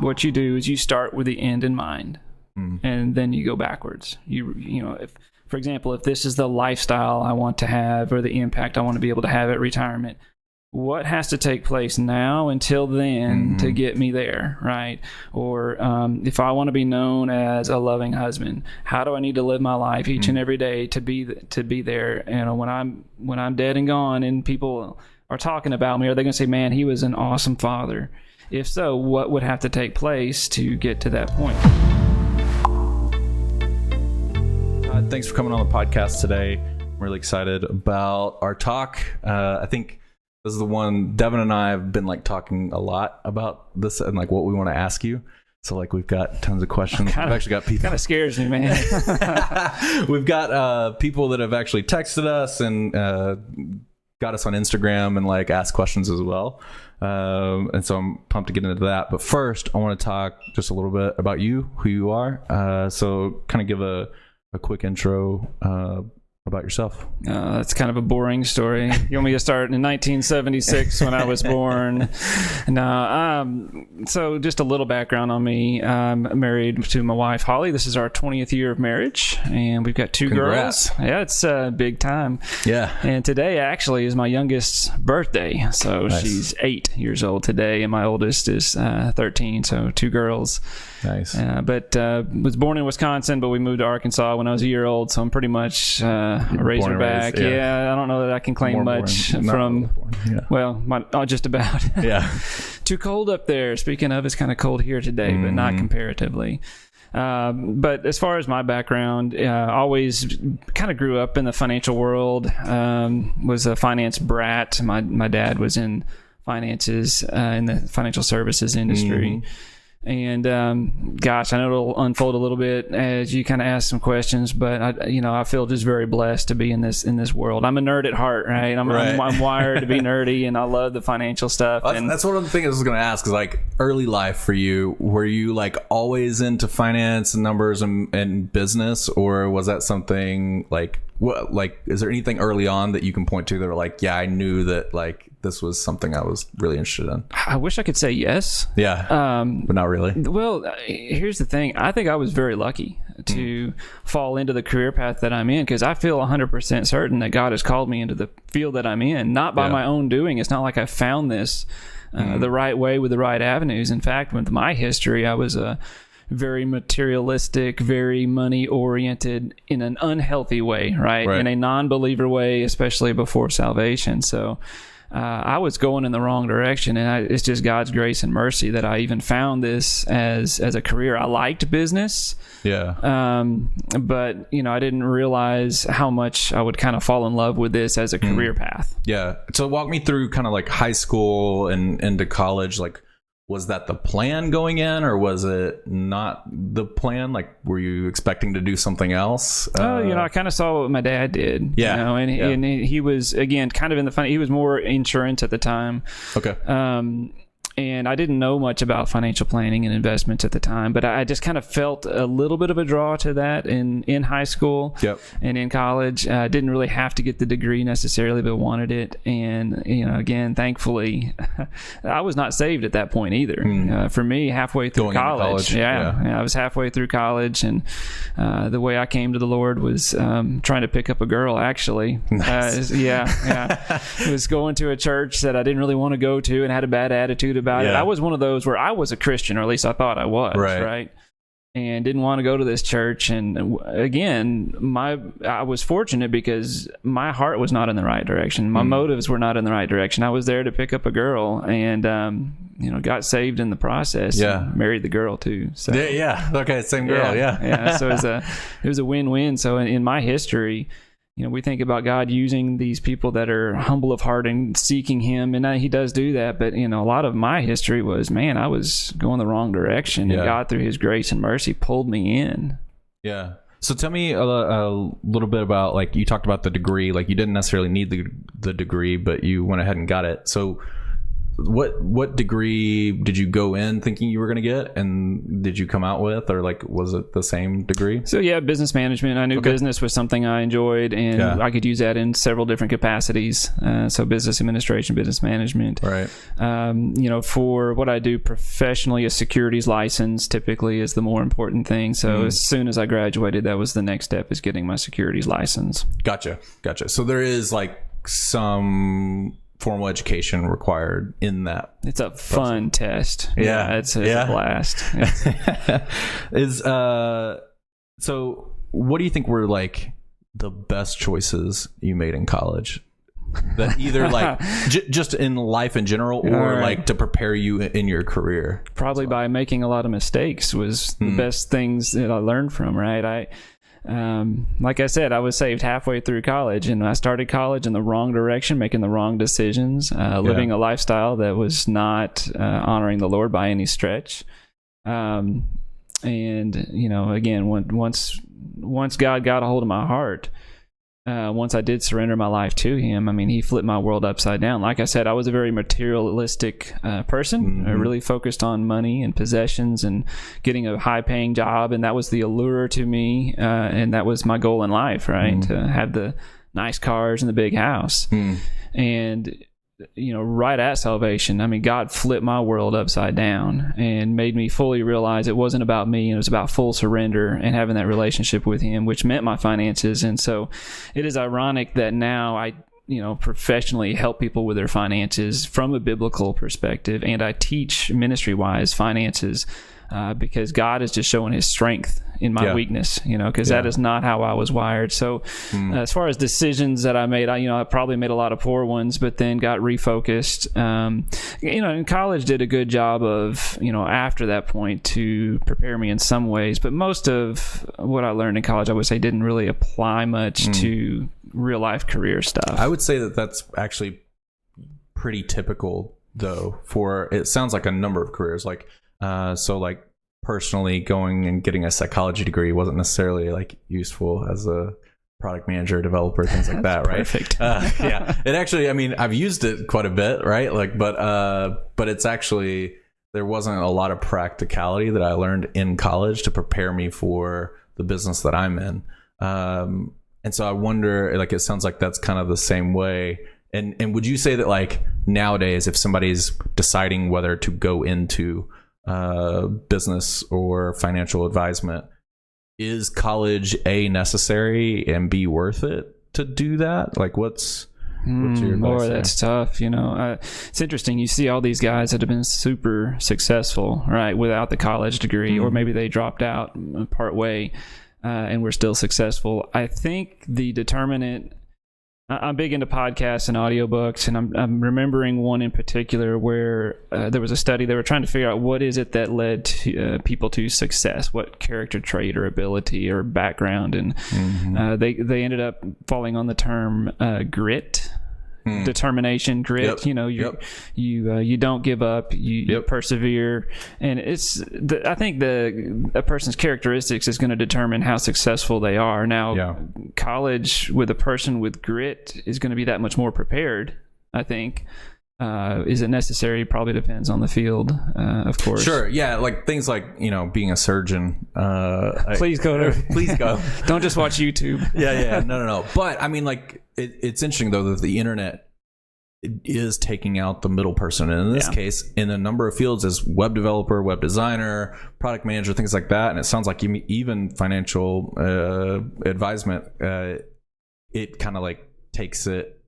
what you do is you start with the end in mind, and then you go backwards. You know, if, for example, if this is the lifestyle I want to have or the impact I want to be able to have at retirement, what has to take place now until then to get me there, right? Or if I want to be known as a loving husband, how do I need to live my life each and every day to be there? You know, when I'm dead and gone, and people are talking about me, are they going to say, "Man, he was an awesome father"? If so, what would have to take place to get to that point? Thanks for coming on the podcast today. I'm really excited about our talk. I think this is the one Devin and I have been like talking a lot about this and like what we want to ask you. So like we've got tons of questions. We've actually got people. Kind of scares me, man. We've got people that have actually texted us and got us on Instagram and like asked questions as well. And so I'm pumped to get into that. But first, I want to talk just a little bit about you, who you are. So kind of give a quick intro about yourself. That's kind of a boring story. You want me to start in 1976 when I was born? No. So just a little background on me. I'm married to my wife, Holly. This is our 20th year of marriage, and we've got two girls. Yeah, it's a big time. Yeah. And today actually is my youngest's birthday. So nice. She's 8 years old today, and my oldest is 13. So two girls. Nice. But was born in Wisconsin, but we moved to Arkansas when I was a year old. So I'm pretty much a Razorback. Yeah, I don't know that I can claim much from. Yeah. Well, just about. Yeah. Too cold up there. Speaking of, it's kind of cold here today, but not comparatively. But as far as my background, always kind of grew up in the financial world. Was a finance brat. My dad was in finances in the financial services industry. And gosh, I know it'll unfold a little bit as you kind of ask some questions, but I feel just very blessed to be in this world. I'm a nerd at heart, right? I'm wired to be nerdy, and I love the financial stuff. And that's one of the things I was going to ask is like early life for you. Were you like always into finance and numbers and business, or was that something like what? Like, is there anything early on that you can point to that are like, yeah, I knew that like this was something I was really interested in? I wish I could say yes. Yeah. But not really. Well, here's the thing. I think I was very lucky to fall into the career path that I'm in, because I feel 100% certain that God has called me into the field that I'm in, not by my own doing. It's not like I found this the right way with the right avenues. In fact, with my history, I was a very materialistic, very money-oriented in an unhealthy way, right? In a non-believer way, especially before salvation. So I was going in the wrong direction, and it's just God's grace and mercy that I even found this as a career. I liked business, but I didn't realize how much I would kind of fall in love with this as a career path. Yeah. So walk me through kind of like high school and into college. Like, was that the plan going in, or was it not the plan? Like, were you expecting to do something else? I kind of saw what my dad did. Yeah. And he was, again, kind of in the he was more insurance at the time. Okay. And I didn't know much about financial planning and investments at the time, but I just kind of felt a little bit of a draw to that in high school and in college. I didn't really have to get the degree necessarily, but wanted it. And, again, thankfully, I was not saved at that point either. For me, halfway through college. I was halfway through college, and the way I came to the Lord was trying to pick up a girl, actually. Nice. Was going to a church that I didn't really want to go to and had a bad attitude about it. I was one of those where I was a Christian, or at least I thought I was, right? And didn't want to go to this church. And again, I was fortunate because my heart was not in the right direction. My motives were not in the right direction. I was there to pick up a girl, and got saved in the process. And married the girl too. So okay, same girl. So it was a win-win. So in my history, we think about God using these people that are humble of heart and seeking Him, and he does do that. But, a lot of my history was, man, I was going the wrong direction, and God, through His grace and mercy, pulled me in. Yeah. So tell me a little bit about, like, you talked about the degree. Like, you didn't necessarily need the degree, but you went ahead and got it. So what degree did you go in thinking you were going to get, and did you come out with, or like was it the same degree? So yeah, business management. I knew business was something I enjoyed, and I could use that in several different capacities. So business administration, business management. Right. For what I do professionally, a securities license typically is the more important thing. So as soon as I graduated, that was the next step, is getting my securities license. Gotcha. So there is like some formal education required in that. It's a fun test. It's a blast. So what do you think were like the best choices you made in college, that either like just in life in general, or like to prepare you in your career? Probably by making a lot of mistakes was the best things that I learned from, right? Like I said, I was saved halfway through college, and I started college in the wrong direction, making the wrong decisions, living a lifestyle that was not honoring the Lord by any stretch. And again, once God got a hold of my heart, once I did surrender my life to Him, I mean, He flipped my world upside down. Like I said, I was a very materialistic person, really focused on money and possessions and getting a high-paying job, and that was the allure to me, and that was my goal in life, right? To have the nice cars and the big house. And right at salvation, I mean, God flipped my world upside down and made me fully realize it wasn't about me, and it was about full surrender and having that relationship with Him, which meant my finances. And so it is ironic that now I professionally help people with their finances from a biblical perspective, and I teach ministry-wise finances because God is just showing His strength in my weakness, because that is not how I was wired. So as far as decisions that I made, I probably made a lot of poor ones, but then got refocused. And college did a good job of, after that point, to prepare me in some ways, but most of what I learned in college, I would say, didn't really apply much to real life career stuff. I would say that that's actually pretty typical, though, for, it sounds like a number of careers. Like, like personally going and getting a psychology degree wasn't necessarily like useful as a product manager, developer, things like that, right? Perfect. It actually, I mean, I've used it quite a bit, right? Like, but it's actually, there wasn't a lot of practicality that I learned in college to prepare me for the business that I'm in. And so I wonder, like, it sounds like that's kind of the same way. And would you say that, like, nowadays, if somebody's deciding whether to go into business or financial advisement, is college A, necessary, and B, worth it to do that? Like, what's your advice there? That's tough. It's interesting. You see all these guys that have been super successful, right, without the college degree, or maybe they dropped out part way and were still successful. I think the determinant, I'm big into podcasts and audiobooks, and I'm remembering one in particular where there was a study. They were trying to figure out what is it that led to people to success, what character trait or ability or background, and they ended up falling on the term grit. Determination, grit. You don't give up. You persevere, and I think a person's characteristics is going to determine how successful they are. Now, college with a person with grit is going to be that much more prepared, I think. Is it necessary? Probably depends on the field, of course. Sure. Yeah. Like things like, being a surgeon. Please go. Don't just watch YouTube. Yeah. No. But I mean, like, it's interesting, though, that the internet is taking out the middle person. And in this case, in a number of fields, as web developer, web designer, product manager, things like that. And it sounds like even financial advisement, it kind of like takes it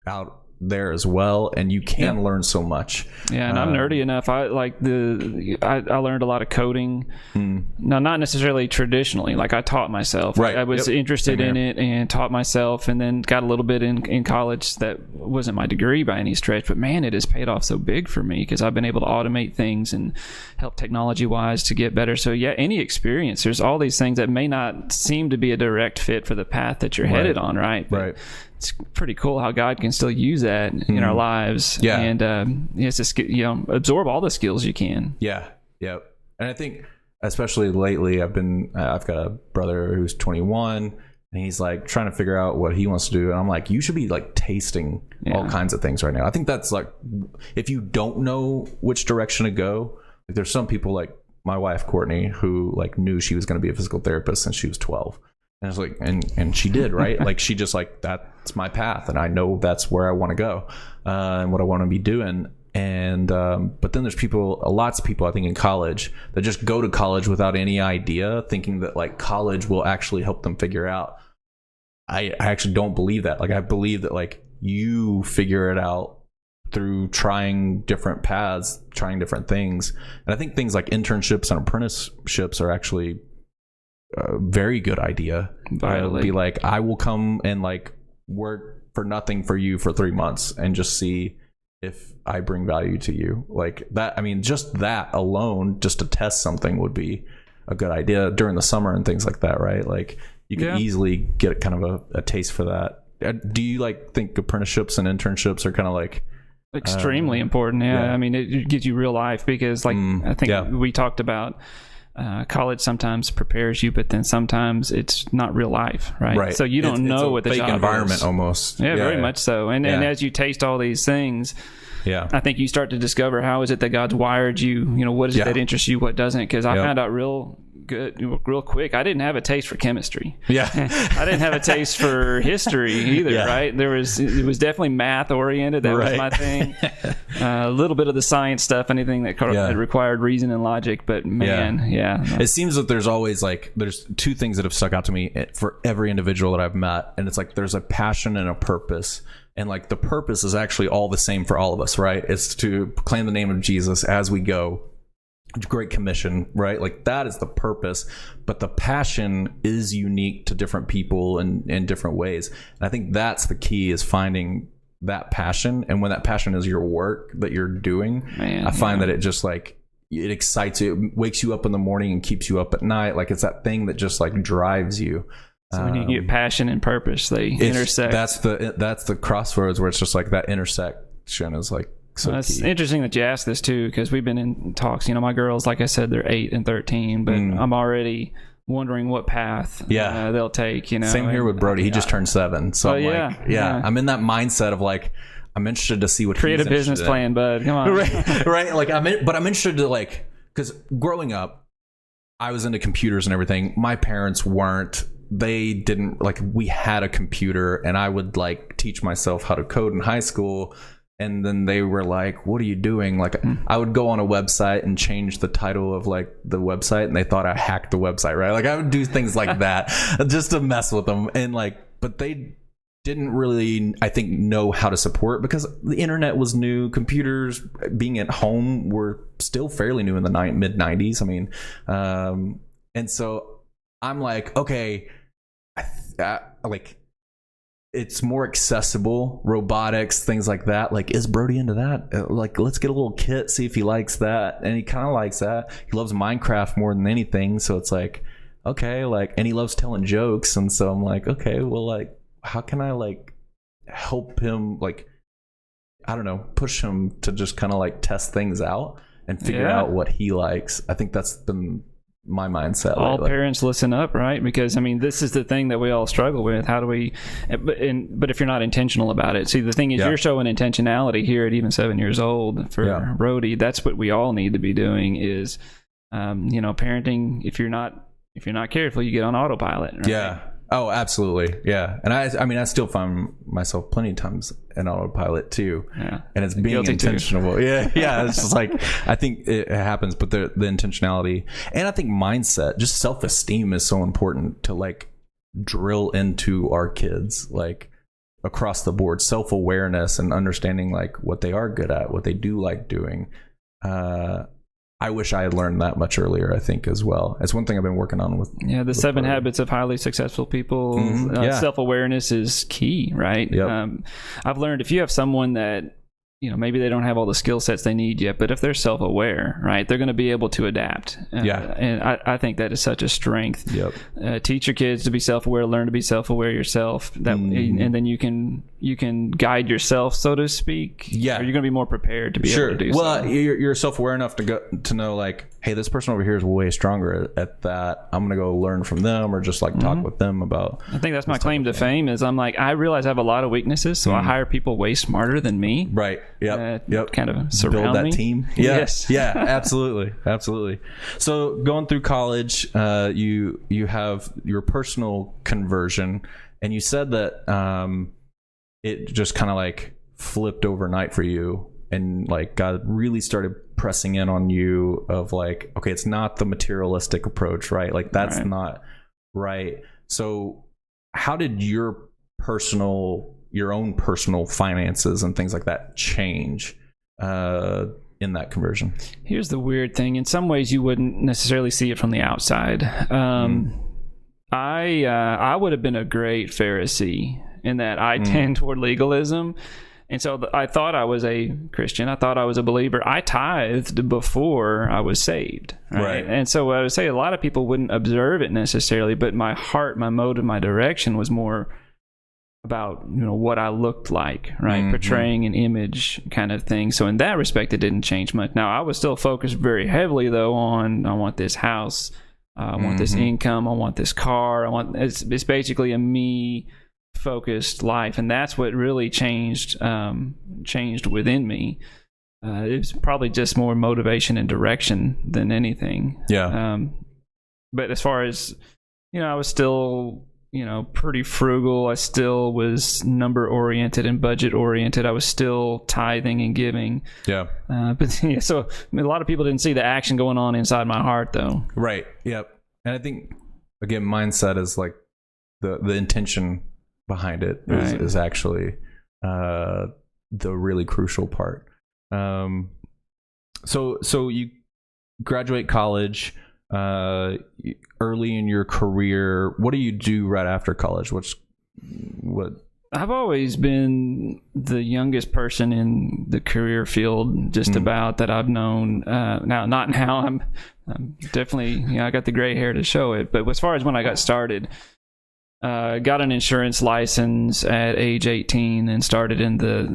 out there as well, and you can learn so much. And I'm nerdy enough. I learned a lot of coding. Now, not necessarily traditionally. Like, I taught myself. Right. I was interested in it and taught myself, and then got a little bit in college. That wasn't my degree by any stretch, but man, it has paid off so big for me because I've been able to automate things and help technology wise to get better. So any experience, there's all these things that may not seem to be a direct fit for the path that you're headed on, right? But it's pretty cool how God can still use that in our lives. And it's just, absorb all the skills you can. And I think especially lately, I've got a brother who's 21. and he's like trying to figure out what he wants to do. And I'm like, you should be like tasting all kinds of things right now. I think that's like, if you don't know which direction to go, like there's some people like my wife, Courtney, who like knew she was going to be a physical therapist since she was 12. And I was like, and she did, right? Like she just like, that's my path. And I know that's where I want to go, and what I want to be doing. And but then there's lots of people I think in college that just go to college without any idea, thinking that like college will actually help them figure out. I actually don't believe that. Like I believe that like you figure it out through trying different paths, trying different things. And I think things like internships and apprenticeships are actually a very good idea. Be like, I will come and like work for nothing for you for 3 months and just see if I bring value to you. Like that, I mean, just that alone, just to test something would be a good idea during the summer and things like that, right? Like you could easily get kind of a taste for that. Do you like think apprenticeships and internships are kind of like extremely important? I mean, it gives you real life, because like I think we talked about college sometimes prepares you, but then sometimes it's not real life, right? So you don't know what the fake job environment is. Almost. Very much so. And as you taste all these things, I think you start to discover how is it that God's wired you. You know, what is it that interests you, what doesn't? Because I found out real quick, I didn't have a taste for chemistry. I didn't have a taste for history either, right? It was definitely math oriented. That was my thing. A little bit of the science stuff, anything that required reason and logic, but man, it seems that there's always like, there's two things that have stuck out to me for every individual that I've met, and it's like there's a passion and a purpose. And like the purpose is actually all the same for all of us, right? It's to proclaim the name of Jesus as we go. Great Commission, right? Like that is the purpose, but the passion is unique to different people in different ways. And I think that's the key, is finding that passion. And when that passion is your work that you're doing, I find that it just like, it excites you, it wakes you up in the morning and keeps you up at night. Like it's that thing that just like drives you. So when you get passion and purpose, they intersect. That's the crossroads where it's just like that intersection is like, so it's interesting that you asked this too, because we've been in talks. You know, my girls, like I said, they're 8 and 13, but I'm already wondering what path they'll take. You know, same here with Brody. He just turned 7, so I'm I'm in that mindset of like, I'm interested to see what create a business plan, bud. Come on, right? Like I'm interested to like, because growing up, I was into computers and everything. My parents weren't. They didn't like. We had a computer, and I would like teach myself how to code in high school. And then they were like, what are you doing? Like I would go on a website and change the title of like the website, and they thought I hacked the website, right? Like I would do things like that just to mess with them. And like, but they didn't really, I think, know how to support, because the internet was new. Computers being at home were still fairly new in the mid 90s. I mean, and so I'm like, okay, like, it's more accessible, robotics, things like that. Like, is Brody into that? Like, let's get a little kit, see if he likes that. And he kind of likes that. He loves Minecraft more than anything. So it's like, okay, like, and he loves telling jokes. And so I'm like, okay, well, like, how can I like help him, like, I don't know, push him to just kind of like test things out and figure out what he likes. I think that's been my mindset. All parents listen up, right? Because I mean, this is the thing that we all struggle with. How do we, but if you're not intentional about it, see, the thing is, you're showing intentionality here at even 7 years old for Brody. That's what we all need to be doing is, you know, parenting. If you're not careful, you get on autopilot, right? Oh, absolutely. Yeah. And I mean, I still find myself plenty of times in autopilot too. Yeah. And it's being intentional. Too. Yeah. It's just like, I think it happens, but the intentionality, and I think mindset, just self-esteem is so important to like drill into our kids, like across the board, self-awareness and understanding like what they are good at, what they do like doing. I wish I had learned that much earlier, I think, as well. It's one thing I've been working on with. Yeah, the 7 habits of highly successful people. Self-awareness is key, right? Yep. I've learned if you have someone that, you know, maybe they don't have all the skill sets they need yet, but if they're self-aware, right, they're going to be able to adapt. And I think that is such a strength. Yep. Teach your kids to be self-aware, learn to be self-aware yourself. And then you can you can guide yourself, so to speak. Yeah, or you're going to be more prepared to be able to do. Well, you're self-aware enough to know, like, hey, this person over here is way stronger at that. I'm going to go learn from them, or just like talk with them about. I think that's my claim to fame. Is I'm like, I realize I have a lot of weaknesses, so I hire people way smarter than me. Right. Yep. Kind of surround build that me. team. Yeah. Yes. Yeah. Absolutely. So going through college, you have your personal conversion, and you said that it just kind of like flipped overnight for you, and like God really started pressing in on you of like, okay, it's not the materialistic approach, right? Like that's not right. So how did your own personal finances and things like that change in that conversion? Here's the weird thing. In some ways you wouldn't necessarily see it from the outside. I would have been a great Pharisee in that I tend toward legalism. And so I thought I was a Christian. I thought I was a believer. I tithed before I was saved. Right? And so I would say a lot of people wouldn't observe it necessarily, but my heart, my motive, my direction was more about, what I looked like, right? Portraying an image kind of thing. So in that respect, it didn't change much. Now, I was still focused very heavily, though, on I want this house, I want this income, I want this car, it's basically a me focused life, and that's what really changed within me. It's probably just more motivation and direction than anything. But as far as I was still pretty frugal. I still was number oriented and budget oriented. I was still tithing and giving. So a lot of people didn't see the action going on inside my heart, though. Right. Yep. And I think again, mindset is like the intention behind it is actually the really crucial part. So you graduate college early in your career. What do you do right after college? What I've always been the youngest person in the career field, just about, that I've known. Not now. I'm definitely, I got the gray hair to show it. But as far as when I got started, got an insurance license at age 18 and started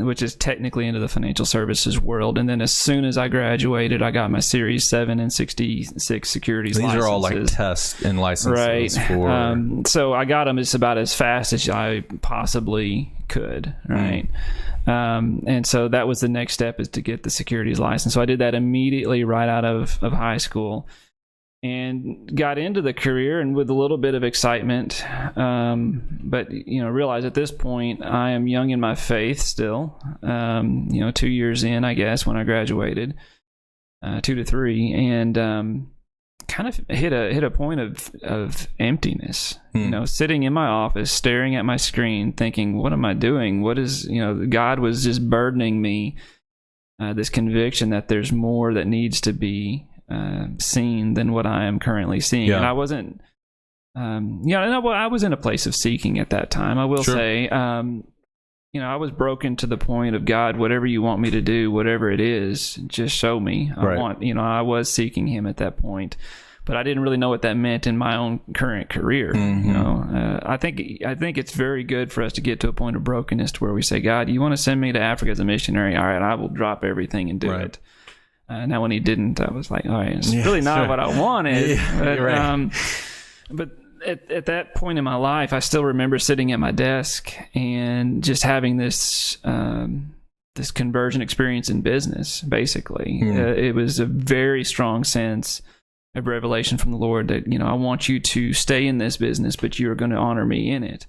which is technically into the financial services world. And then as soon as I graduated, I got my Series 7 and 66 securities licenses. These are all like tests and licenses. Right. So I got them just about as fast as I possibly could. Right. And so that was the next step, is to get the securities license. So I did that immediately right out of high school. And got into the career, and with a little bit of excitement, but realized at this point I am young in my faith still. 2 years in, I guess, when I graduated, 2 to 3, and kind of hit a point of emptiness. Sitting in my office, staring at my screen, thinking, "What am I doing? What is?" God was just burdening me, this conviction that there's more that needs to be seen than what I am currently seeing. And I wasn't I was in a place of seeking at that time, I will say. I was broken to the point of, God, whatever you want me to do, whatever it is, just show me. I was seeking him at that point, but I didn't really know what that meant in my own current career. I think it's very good for us to get to a point of brokenness to where we say, God, you want to send me to Africa as a missionary? All right, I will drop everything and do it. Now, when he didn't, I was like, all right, it's really not what I wanted. But at that point in my life, I still remember sitting at my desk and just having this conversion experience in business, basically. It was a very strong sense of revelation from the Lord that, I want you to stay in this business, but you're going to honor me in it.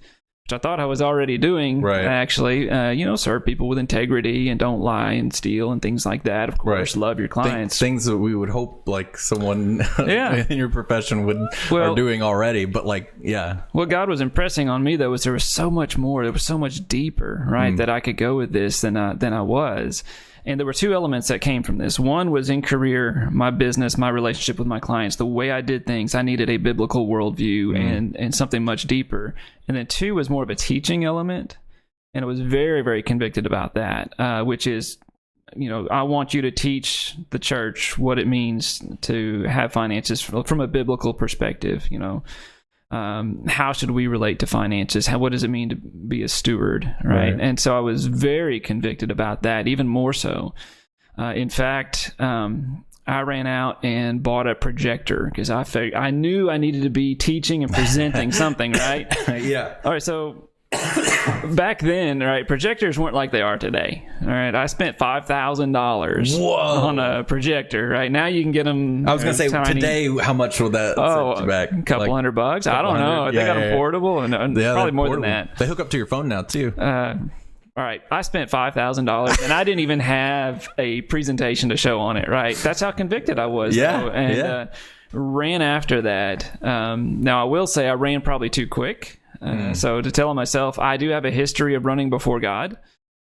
Which I thought I was already doing, actually. Serve people with integrity and don't lie and steal and things like that. Of course, love your clients. Things that we would hope like someone in your profession are doing already. But what God was impressing on me, though, was there was so much more. There was so much deeper, that I could go with this than I was. And there were two elements that came from this. One was in career, my business, my relationship with my clients, the way I did things. I needed a biblical worldview and something much deeper. And then two was more of a teaching element. And I was very, very convicted about that, which is, I want you to teach the church what it means to have finances from a biblical perspective, how should we relate to finances? What does it mean to be a steward, right? And so I was very convicted about that, even more so. In fact, I ran out and bought a projector because I knew I needed to be teaching and presenting something, right? Yeah. All right, so back then, right, projectors weren't like they are today. All right, I spent $5,000 on a projector. Right now, you can get them. I was going to say today, how much will that set you back? A couple $100. I don't know. They got them portable, and probably more than that. They hook up to your phone now too. All right, I spent $5,000, and I didn't even have a presentation to show on it. Right, that's how convicted I was. Yeah, ran after that. Now I will say I ran probably too quick. So to tell myself, I do have a history of running before God.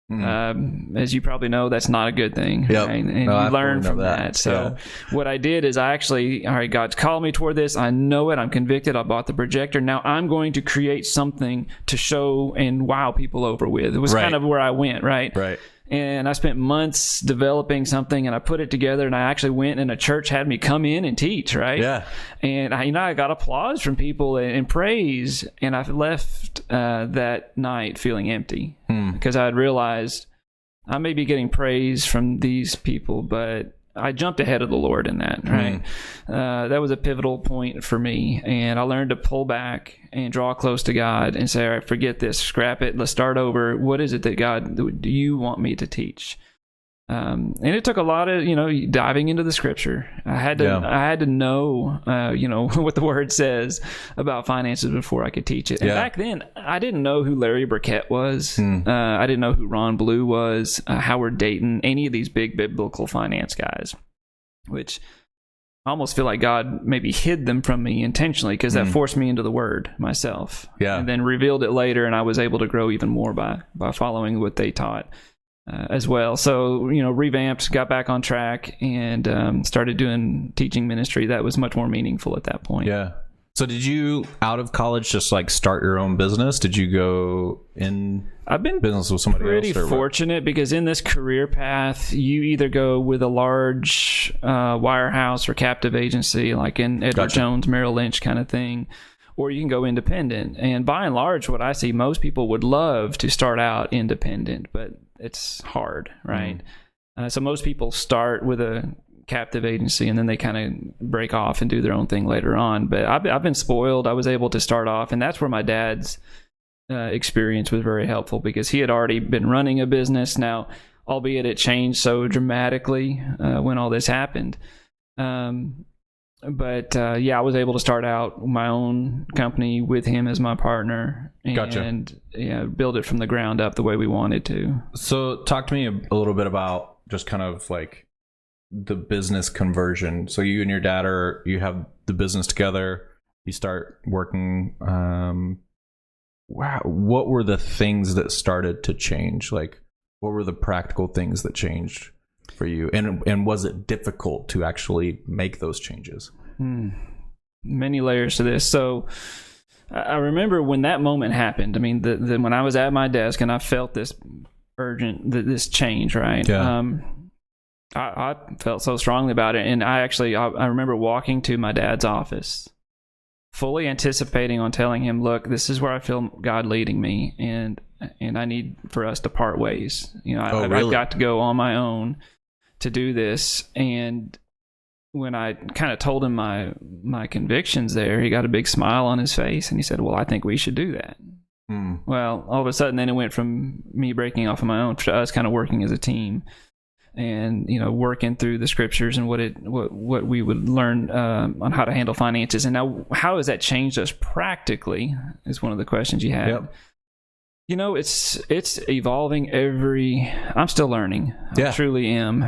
As you probably know, that's not a good thing. Yep. Right? And you learn from that. So what I did is I actually, all right, God's called me toward this. I know it. I'm convicted. I bought the projector. Now I'm going to create something to show and wow people over with. It was kind of where I went, right? Right. And I spent months developing something, and I put it together, and I actually went, and a church had me come in and teach, right? Yeah. And I got applause from people and praise, and I left that night feeling empty because I had realized I may be getting praise from these people, but I jumped ahead of the Lord in that, right? That was a pivotal point for me, and I learned to pull back and draw close to God and say, all right, forget this, scrap it, let's start over. What is it that God, do you want me to teach? And it took a lot of, diving into the scripture. I had to know, what the word says about finances before I could teach it. And back then, I didn't know who Larry Burkett was. I didn't know who Ron Blue was, Howard Dayton, any of these big biblical finance guys, which I almost feel like God maybe hid them from me intentionally because that forced me into the word myself. Yeah. And then revealed it later, and I was able to grow even more by following what they taught. As well. So, revamped, got back on track, and started doing teaching ministry. That was much more meaningful at that point. Yeah. So did you, out of college, just like start your own business? Did you go in business with somebody else? I've been pretty fortunate because in this career path, you either go with a large wirehouse or captive agency, like in Edward Jones, Merrill Lynch kind of thing, or you can go independent. And by and large, what I see, most people would love to start out independent, but it's hard, right? So most people start with a captive agency and then they kind of break off and do their own thing later on. But I've been spoiled. I was able to start off, and that's where my dad's experience was very helpful because he had already been running a business. Now, albeit it changed so dramatically when all this happened. But I was able to start out my own company with him as my partner and build it from the ground up the way we wanted to. So talk to me a little bit about just kind of like the business conversion. So you and your dad you have the business together, you start working. What were the things that started to change? Like, what were the practical things that changed for you, and was it difficult to actually make those changes? Many layers to this. So I remember when that moment happened. I mean, when I was at my desk and I felt this this change, right? I felt so strongly about it, and I remember walking to my dad's office, fully anticipating on telling him, "Look, this is where I feel God leading me, and I need for us to part ways. I've got to go on my own to do this." And when I kind of told him my convictions there, he got a big smile on his face and he said, "Well, I think we should do that." Well, all of a sudden then it went from me breaking off on my own to us kind of working as a team and, working through the scriptures and what we would learn on how to handle finances. And now how has that changed us practically is one of the questions you had. Yep. It's evolving I'm still learning. I truly am.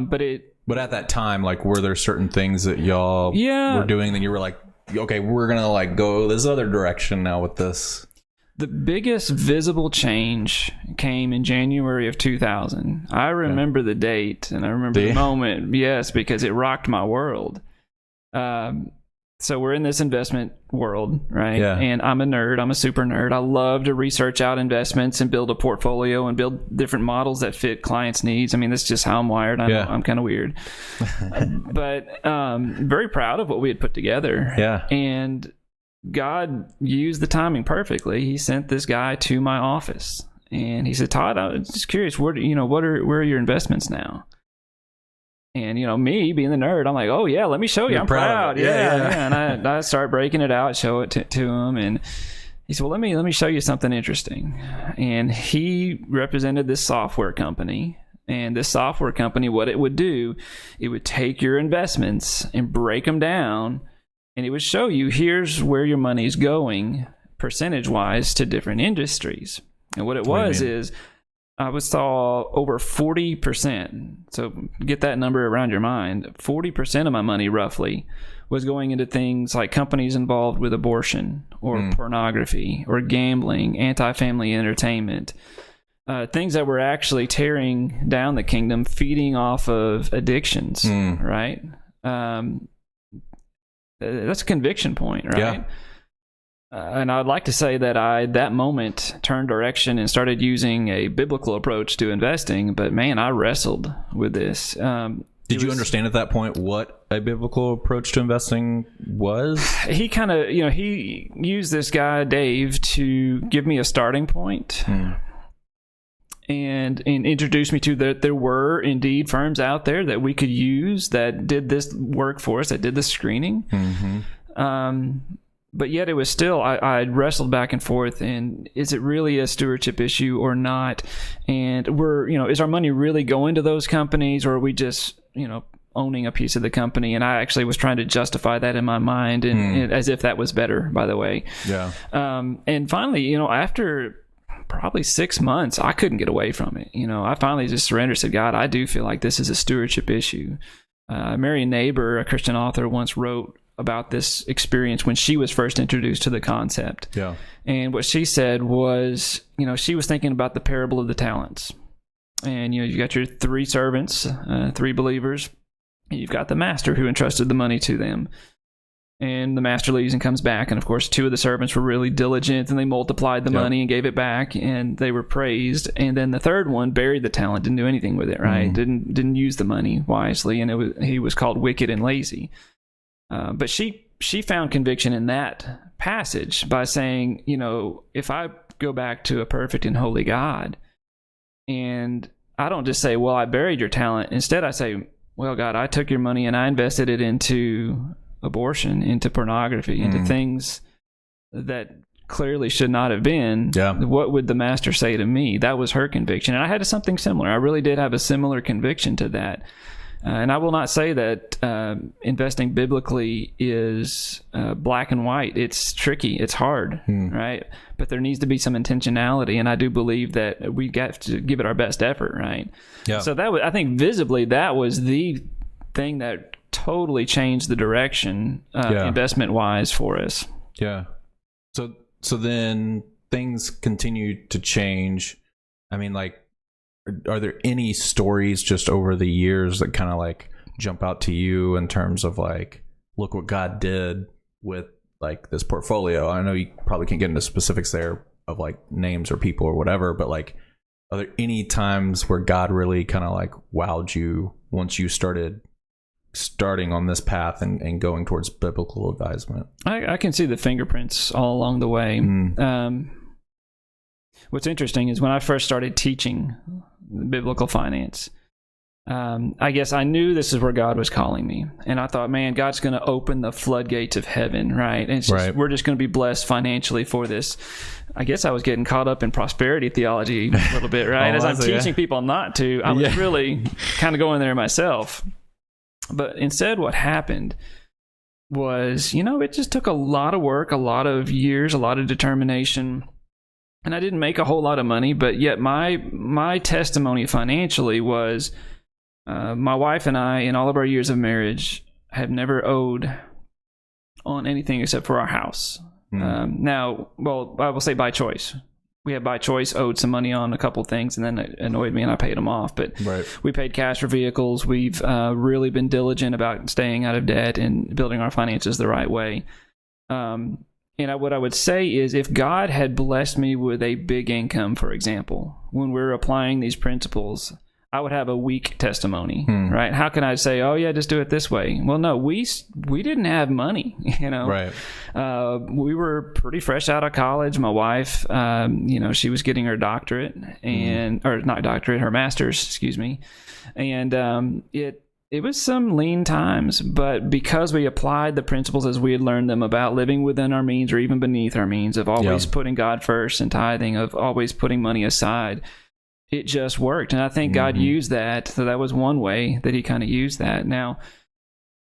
But at that time, like, were there certain things that y'all were doing that you were like, okay, we're going to like go this other direction now with this? The biggest visible change came in January of 2000. I remember the date and I remember the moment. Yes, because it rocked my world. So we're in this investment world, right? Yeah. And I'm a nerd. I'm a super nerd. I love to research out investments and build a portfolio and build different models that fit clients' needs. I mean, that's just how I'm wired. I know I'm kind of weird. But very proud of what we had put together. Yeah. And God used the timing perfectly. He sent this guy to my office, and he said, "Todd, I was just curious, where are your investments now?" And me being the nerd, I'm like, "Oh yeah, let me show you. I'm proud." Yeah. And I start breaking it out, show it to him, and he said, "Well, let me show you something interesting." And he represented this software company. And this software company, what it would do, it would take your investments and break them down, and it would show you, here's where your money's going percentage-wise to different industries. And what it was is, I saw over 40%. So get that number around your mind. 40% of my money, roughly, was going into things like companies involved with abortion or pornography or gambling, anti-family entertainment. Things that were actually tearing down the kingdom, feeding off of addictions, right? That's a conviction point, right? Yeah. And I'd like to say that I, that moment, turned direction and started using a biblical approach to investing. But man, I wrestled with this. Did you understand at that point what a biblical approach to investing was? He kind of, he used this guy, Dave, to give me a starting point. And introduced me to that there were indeed firms out there that we could use that did this work for us, that did the screening. But yet it was still, I wrestled back and forth, and is it really a stewardship issue or not? And is our money really going to those companies, or are we just, owning a piece of the company? And I actually was trying to justify that in my mind, and as if that was better, by the way. Yeah. And finally, after probably 6 months, I couldn't get away from it. I finally just surrendered, said, God, I do feel like this is a stewardship issue. Mary Neighbor, a Christian author, once wrote about this experience when she was first introduced to the concept. Yeah. And what she said was, she was thinking about the parable of the talents. And, you got your 3 servants, 3 believers. And you've got the master who entrusted the money to them. And the master leaves and comes back. And of course, 2 of the servants were really diligent, and they multiplied the money and gave it back, and they were praised. And then the third one buried the talent, didn't do anything with it, right? Didn't use the money wisely, and he was called wicked and lazy. But she found conviction in that passage by saying, if I go back to a perfect and holy God, and I don't just say, well, I buried your talent. Instead, I say, well, God, I took your money and I invested it into abortion, into pornography, into things that clearly should not have been. What would the master say to me? That was her conviction. And I had something similar. I really did have a similar conviction to that. And I will not say that investing biblically is black and white. It's tricky. It's hard, right? But there needs to be some intentionality, and I do believe that we got to give it our best effort, right? Yeah. So that was, I think, visibly, that was the thing that totally changed the direction investment-wise for us. Yeah. So then things continued to change. I mean, are there any stories just over the years that kind of jump out to you in terms of look what God did with this portfolio? I know you probably can't get into specifics there of names or people or whatever, but are there any times where God really kind of wowed you once you starting on this path and going towards biblical advisement? I can see the fingerprints all along the way. What's interesting is when I first started teaching biblical finance, I guess I knew this is where God was calling me. And I thought, man, God's going to open the floodgates of heaven, right? And it's just, we're just going to be blessed financially for this. I guess I was getting caught up in prosperity theology a little bit, right? As I'm teaching people not to, I was really kind of going there myself. But instead, what happened was, it just took a lot of work, a lot of years, a lot of determination. And I didn't make a whole lot of money, but yet my testimony financially was my wife and I, in all of our years of marriage, have never owed on anything except for our house. Now, well, I will say by choice. We have by choice owed some money on a couple things, and then it annoyed me and I paid them off. But we paid cash for vehicles. We've really been diligent about staying out of debt and building our finances the right way. And what I would say is, if God had blessed me with a big income, for example, when we're applying these principles, I would have a weak testimony, right? How can I say, oh yeah, just do it this way? Well, no, we didn't have money, Right. We were pretty fresh out of college. My wife, she was getting her doctorate or not doctorate, her master's, excuse me. And it was some lean times, but because we applied the principles as we had learned them about living within our means or even beneath our means, of always putting God first and tithing, of always putting money aside, it just worked. And I think God used that. So that was one way that he kind of used that. Now,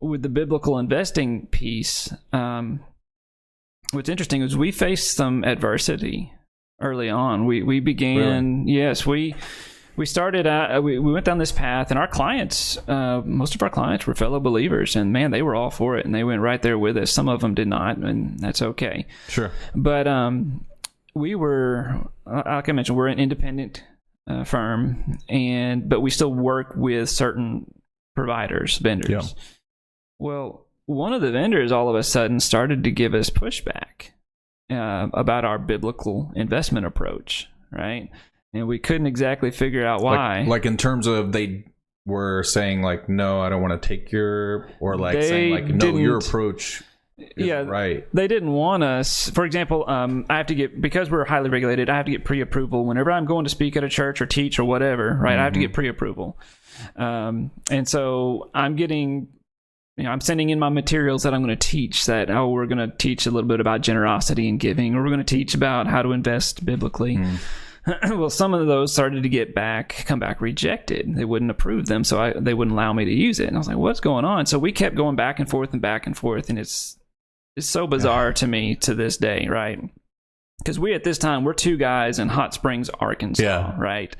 with the biblical investing piece, what's interesting is we faced some adversity early on. We began, we started out, we went down this path, and our clients, most of our clients were fellow believers, and man, they were all for it, and they went right there with us. Some of them did not, and that's okay. Sure. But we were, like I mentioned, we're an independent firm, but we still work with certain providers, vendors. Yeah. Well, one of the vendors all of a sudden started to give us pushback about our biblical investment approach, right? And we couldn't exactly figure out why. Like in terms of they were saying like, no, I don't want to take your, or like saying like, no, your approach is right. They didn't want us. For example, I have to get, because we're highly regulated, I have to get pre-approval whenever I'm going to speak at a church or teach or whatever, right? I have to get pre-approval. And so I'm getting, I'm sending in my materials that I'm going to teach that, we're going to teach a little bit about generosity and giving, or we're going to teach about how to invest biblically. Well, some of those started to come back rejected. They wouldn't approve them, so they wouldn't allow me to use it. And I was like, what's going on? So we kept going back and forth, and it's so bizarre to me to this day, right? Because at this time, we're two guys in Hot Springs, Arkansas, right,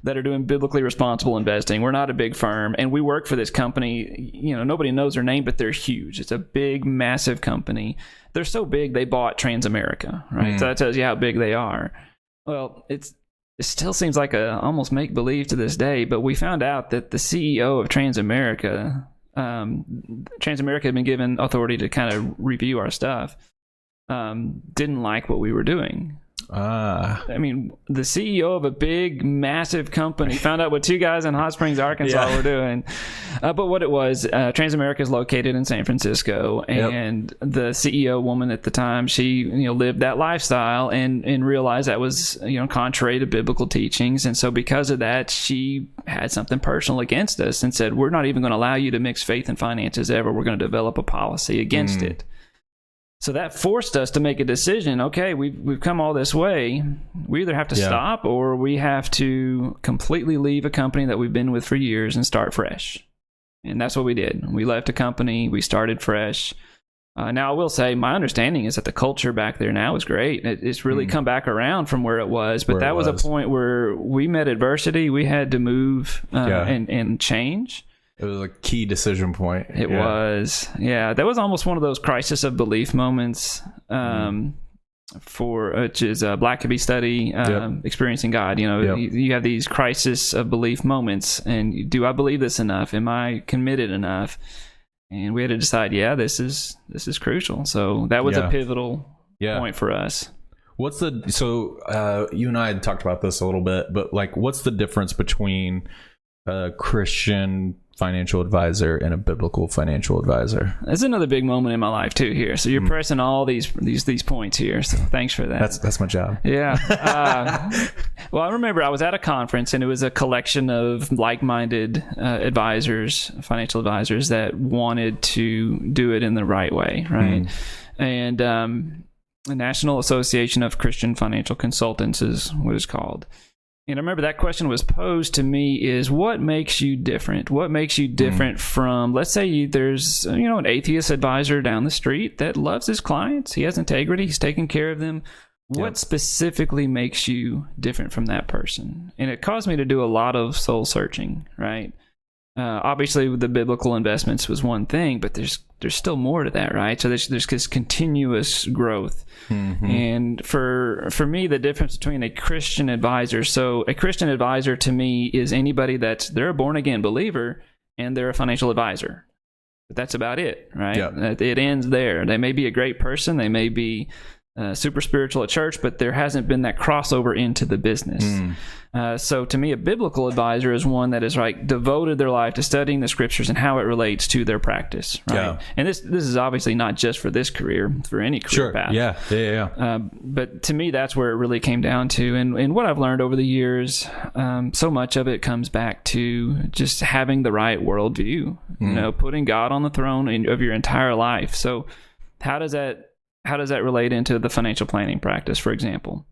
that are doing biblically responsible investing. We're not a big firm, and we work for this company. Nobody knows their name, but they're huge. It's a big, massive company. They're so big, they bought Transamerica, right? So that tells you how big they are. Well, it still seems like a almost make-believe to this day, but we found out that the CEO of Transamerica had been given authority to kind of review our stuff, didn't like what we were doing. I mean, the CEO of a big, massive company found out what two guys in Hot Springs, Arkansas were doing. But what it was, Transamerica is located in San Francisco, and the CEO woman at the time, she lived that lifestyle and realized that was contrary to biblical teachings. And so because of that, she had something personal against us and said, we're not even going to allow you to mix faith and finances ever. We're going to develop a policy against it. So that forced us to make a decision. Okay, we've come all this way. We either have to stop, or we have to completely leave a company that we've been with for years and start fresh. And that's what we did. We left a company. We started fresh. Now, I will say my understanding is that the culture back there now is great. It's really come back around from where it was. But that was a point where we met adversity. We had to move and change. It was a key decision point. It was. Yeah. That was almost one of those crisis of belief moments which is a Black Hippie study, experiencing God. You have these crisis of belief moments, and do I believe this enough? Am I committed enough? And we had to decide, this is crucial. So that was a pivotal point for us. So you and I had talked about this a little bit, but like, what's the difference between a Christian financial advisor and a biblical financial advisor? That's another big moment in my life too here. So you're pressing all these points here. So thanks for that. That's my job. Yeah. Well, I remember I was at a conference, and it was a collection of like-minded advisors, financial advisors that wanted to do it in the right way, right? And the National Association of Christian Financial Consultants is what it's called. And I remember that question was posed to me is, what makes you different? What makes you different from, let's say there's, an atheist advisor down the street that loves his clients. He has integrity. He's taking care of them. What specifically makes you different from that person? And it caused me to do a lot of soul searching, right? Obviously, the biblical investments was one thing, but there's still more to that, right? So there's this continuous growth. And for me, the difference between a Christian advisor, so a Christian advisor to me is anybody they're a born-again believer and they're a financial advisor. But that's about it, right? It ends there. They may be a great person. They may be super spiritual at church, but there hasn't been that crossover into the business. So to me, a biblical advisor is one that is devoted their life to studying the scriptures and how it relates to their practice. Right? Yeah. And this is obviously not just for this career, for any career path. Yeah. But to me, that's where it really came down to. And what I've learned over the years, so much of it comes back to just having the right worldview, putting God on the throne of your entire life. So how does that relate into the financial planning practice, for example?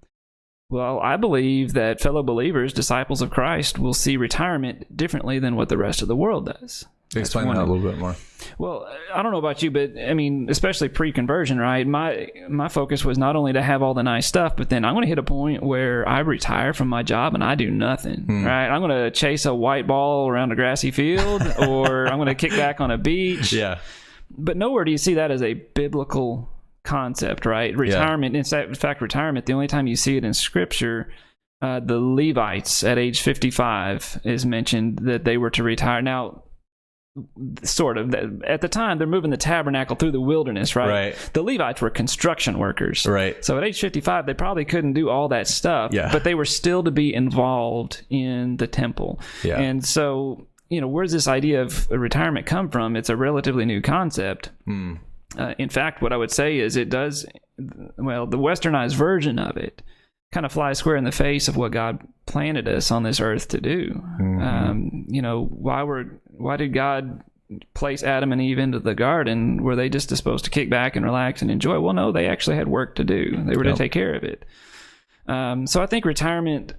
Well, I believe that fellow believers, disciples of Christ, will see retirement differently than what the rest of the world does. Explain that a little bit more. Well, I don't know about you, but I mean, especially pre-conversion, right? My focus was not only to have all the nice stuff, but then I'm going to hit a point where I retire from my job and I do nothing, right? I'm going to chase a white ball around a grassy field, or I'm going to kick back on a beach. Yeah. But nowhere do you see that as a biblical concept, right? Retirement, in fact, retirement, the only time you see it in scripture, the Levites at age 55 is mentioned that they were to retire. Now, sort of, at the time, they're moving the tabernacle through the wilderness, right? The Levites were construction workers. Right. So at age 55, they probably couldn't do all that stuff, but they were still to be involved in the temple. Yeah. And so, where does this idea of retirement come from? It's a relatively new concept. In fact, what I would say is the westernized version of it kind of flies square in the face of what God planted us on this earth to do. Why did God place Adam and Eve into the garden? Were they just supposed to kick back and relax and enjoy? Well, no, they actually had work to do. They were to take care of it. So I think retirement...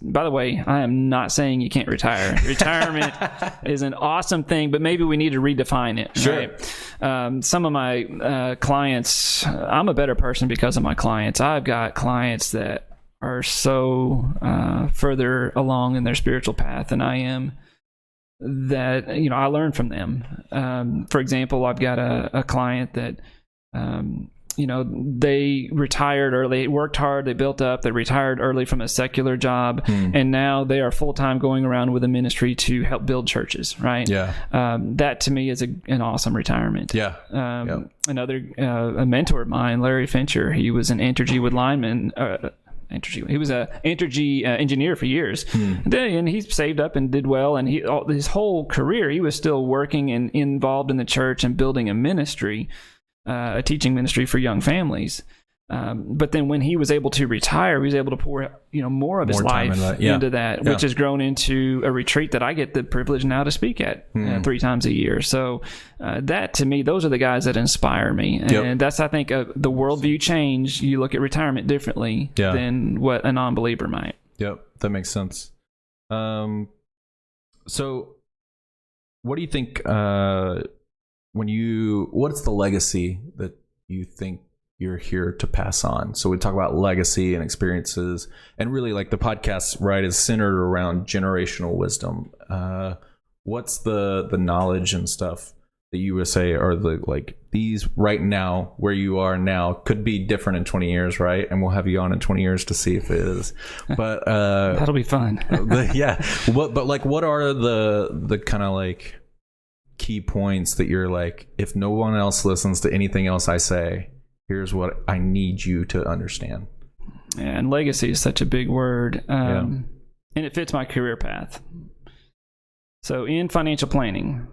by the way, I am not saying you can't retire. Retirement is an awesome thing, but maybe we need to redefine it. Sure. Right? Some of my clients, I'm a better person because of my clients. I've got clients that are so further along in their spiritual path than I am, that I learn from them. For example, I've got a client that they retired early, worked hard, they built up, they retired early from a secular job, and now they are full-time going around with a ministry to help build churches, right? Yeah. That to me is an awesome retirement. Yeah. Another, a mentor of mine, Larry Fincher, he was an Entergy with lineman, he was a Entergy engineer for years, and he saved up and did well, and his whole career, he was still working and involved in the church and building a ministry, a teaching ministry for young families. But then when he was able to retire, he was able to pour more of his life into that, which has grown into a retreat that I get the privilege now to speak at 3 times a year. So that, to me, those are the guys that inspire me. And that's, I think, the worldview change. You look at retirement differently than what a non-believer might. Yep, that makes sense. So what do you think... what's the legacy that you think you're here to pass on? So we talk about legacy and experiences, and really, like, the podcast, right, is centered around generational wisdom. What's the knowledge and stuff that you would say are these right now, where you are now, could be different in 20 years, right? And we'll have you on in 20 years to see if it is. But that'll be fun. What are the kind of key points that you're if no one else listens to anything else I say, here's what I need you to understand? And legacy is such a big word, and it fits my career path. So in financial planning,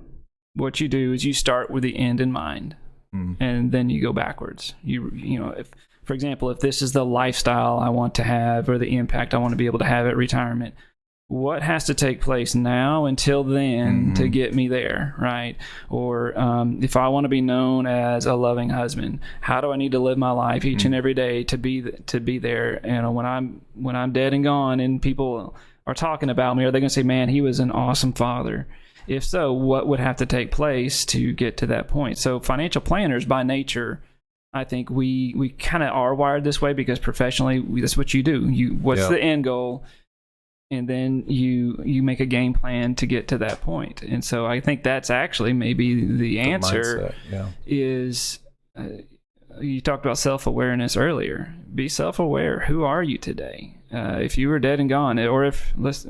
what you do is you start with the end in mind, and then you go backwards. If, for example, if this is the lifestyle I want to have, or the impact I want to be able to have at retirement, what has to take place now until then to get me there, right? Or if I want to be known as a loving husband, how do I need to live my life each and every day to be there? When I'm dead and gone, and people are talking about me, are they going to say, "Man, he was an awesome father"? If so, what would have to take place to get to that point? So financial planners, by nature, I think we kind of are wired this way, because professionally, that's what you do. What's the end goal? And then you make a game plan to get to that point. And so I think that's actually maybe the answer. Is you talked about self-awareness earlier. Be self-aware. Who are you today? If you were dead and gone, or if, let's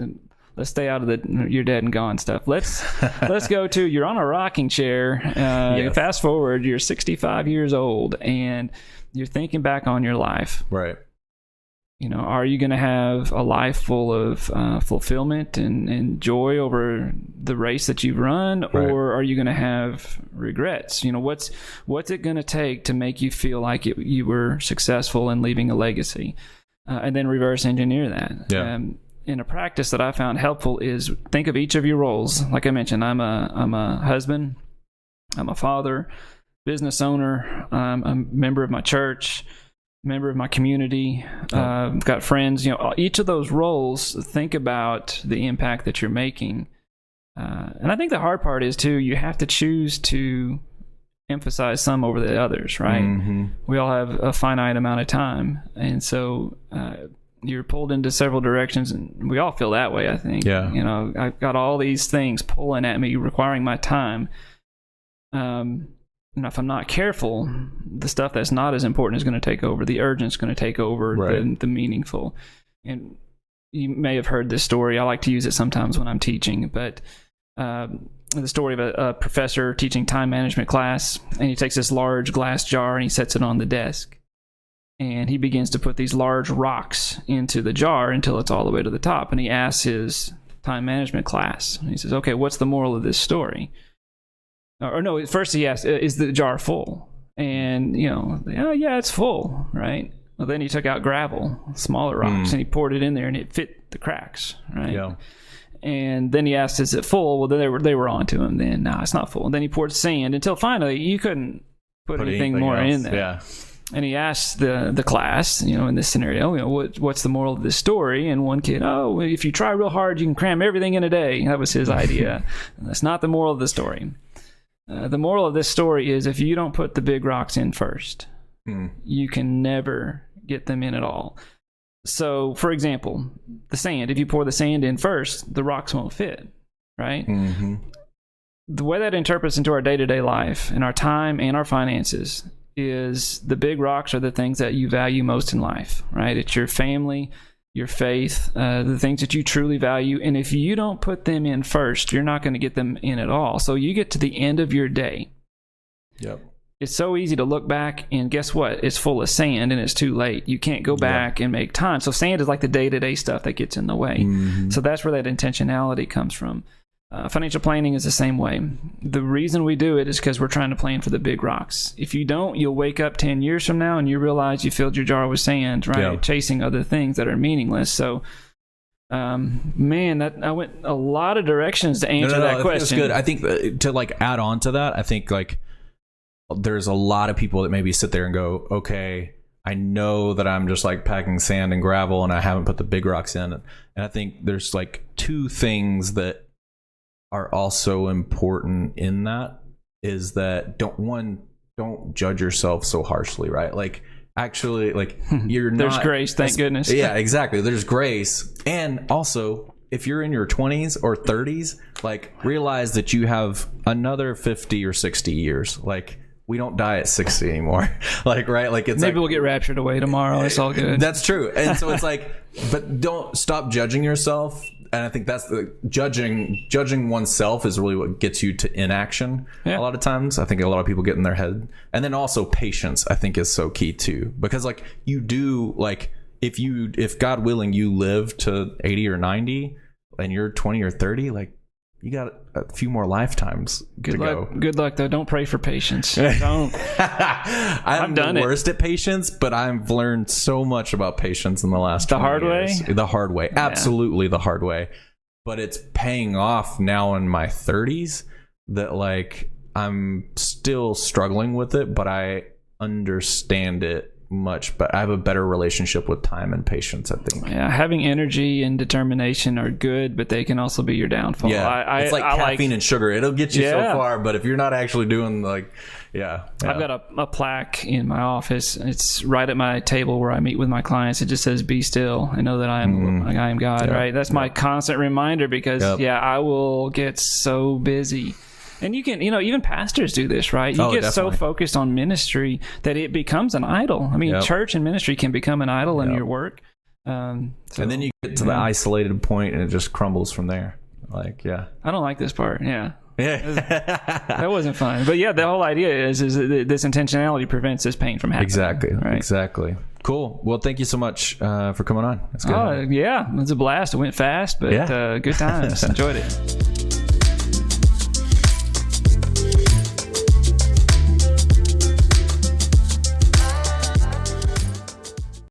let's stay out of the you're dead and gone stuff. Let's go to you're on a rocking chair. Yes. Fast forward, you're 65 years old and you're thinking back on your life. Right. Are you going to have a life full of fulfillment and joy over the race that you've run, right, or are you going to have regrets? What's it going to take to make you feel like you were successful in leaving a legacy, and then reverse engineer that. Yeah. In a practice that I found helpful is think of each of your roles. Like I mentioned, I'm a husband, I'm a father, business owner, I'm a member of my church, member of my community, I've got friends. Each of those roles, think about the impact that you're making. And I think the hard part is too, you have to choose to emphasize some over the others, right? Mm-hmm. We all have a finite amount of time, and so you're pulled into several directions, and we all feel that way, I think. Yeah. I've got all these things pulling at me, requiring my time. If I'm not careful, the stuff that's not as important is going to take over. The urgent's going to take over, right, the meaningful. And you may have heard this story. I like to use it sometimes when I'm teaching, but the story of a professor teaching time management class, and he takes this large glass jar and he sets it on the desk. And he begins to put these large rocks into the jar until it's all the way to the top. And he asks his time management class, and he says, okay, what's the moral of this story? Or no, first he asked, is the jar full? And, yeah, it's full, right? Well, then he took out gravel, smaller rocks, and he poured it in there, and it fit the cracks, right? Yeah. And then he asked, is it full? Well, then they were on to him then. No, it's not full. And then he poured sand until finally you couldn't put anything more else in there. Yeah. And he asked the class, in this scenario, what's the moral of this story? And one kid, if you try real hard, you can cram everything in a day. That was his idea. That's not the moral of the story. The moral of this story is if you don't put the big rocks in first, you can never get them in at all. So, for example, the sand, if you pour the sand in first, the rocks won't fit, right? Mm-hmm. The way that interprets into our day-to-day life and our time and our finances is the big rocks are the things that you value most in life, right? It's your family, your faith, the things that you truly value. And if you don't put them in first, you're not going to get them in at all. So you get to the end of your day. Yep. It's so easy to look back and guess what? It's full of sand and it's too late. You can't go back and make time. So sand is like the day-to-day stuff that gets in the way. Mm-hmm. So that's where that intentionality comes from. Financial planning is the same way. The reason we do it is because we're trying to plan for the big rocks. If you don't, you'll wake up 10 years from now and you realize you filled your jar with sand, right? Yeah. Chasing other things that are meaningless. So, I went a lot of directions to answer that question. That's good. I think to add on to that, I think there's a lot of people that maybe sit there and go, okay, I know that I'm just packing sand and gravel and I haven't put the big rocks in. And I think there's two things that are also important in that is that don't judge yourself so harshly, right? Actually, you're not. There's grace, thank goodness. Yeah, exactly. There's grace. And also, if you're in your 20s or 30s, realize that you have another 50 or 60 years. We don't die at 60 anymore. Right? It's maybe we'll get raptured away tomorrow. It's all good. That's true. And so it's but don't stop judging yourself. And I think that's the judging oneself is really what gets you to inaction. Yeah. A lot of times, I think a lot of people get in their head. And then also patience, I think, is so key too, because you do if God willing you live to 80 or 90, and you're 20 or 30, you got a few more lifetimes to go. Good luck, though. Don't pray for patience. Don't. I'm the worst at patience, but I've learned so much about patience in the last 20 years. The hard way. Absolutely the hard way. But it's paying off now in my 30s that I'm still struggling with it, but I understand it much, but I have a better relationship with time and patience, I think. Yeah, having energy and determination are good, but they can also be your downfall. Yeah, it's like caffeine and sugar. It'll get you so far, but if you're not actually doing I've got a plaque in my office. It's right at my table where I meet with my clients. It just says, "Be still and know that I am God." Right? That's my constant reminder because I will get so busy. And you can, even pastors do this, right? You get so focused on ministry that it becomes an idol. I mean, church and ministry can become an idol in your work. And then you get to the isolated point and it just crumbles from there. Like, yeah. I don't like this part. Yeah. Yeah. That wasn't fun. But yeah, the whole idea is that this intentionality prevents this pain from happening. Exactly. Right? Exactly. Cool. Well, thank you so much for coming on. It's good. Yeah. It was a blast. It went fast, but good times. Enjoyed it.